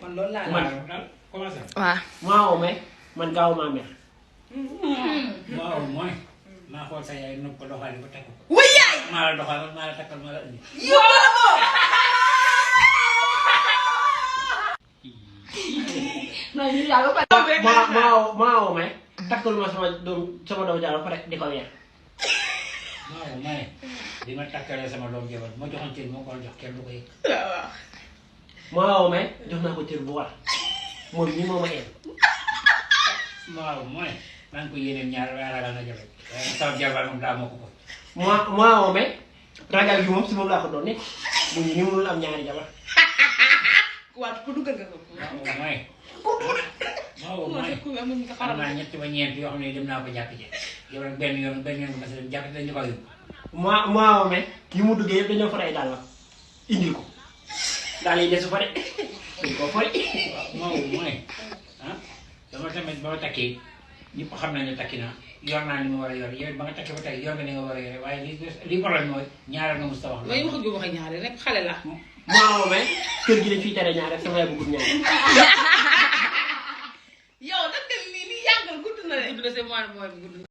man loolu laa man commencé. waaw. maa ome man gaaw maa mer. waaw mooy. maa xool sa yaay nopp ko doxaale ba takk ko. wuy yaay. maa la doxal maa la takkal maa la indi. non ñu yàlla ko. maa ome takkal ma sama doom jaar ba pare di ko weer. waaw ma ne di ma takkalee sama doom jabar ma joxoon cër moo ko jox kenn du ko yëg. maa ome jox naa ko cër bu war moom ñi moo ma een. waaw mooy maa ngi ko yéeneen ñaar waaye ragal na jabar waaye sama jabar moom daa moo ko ko. maa ome ragal gi moom si moom laa ko doon ne mu ngi ni mënul am ñaari jabar. waaw ku duggal nga ko. waaw mooy. waaw mooy xam naa ñett ba ñeent yoo xam ne dem naa ko jàpp ci yow nag benn yoon nga mas a dem jàpp dañu ko yóbbu. maa ome yi mu duggee yëpp dañoo faray daal la indil ko daal yi desu fa de dañ koo fay. waaw mooy ah dama tamit ba ma takkee ñëpp xam nañ ne takki naa yor naa li ma war a yor yow ba nga takki ba tey yor nga ni nga war a yore waaye li problème mooy ñaareel nga mos a wax. mooy wax ak ñaari rek xale la. maa ome kër gi dañ fiy tere ñaar rek sama yaay bëggul ñaar. yow nag lii yàggal gudd na de. gudd na c'est moi mooy gudd na.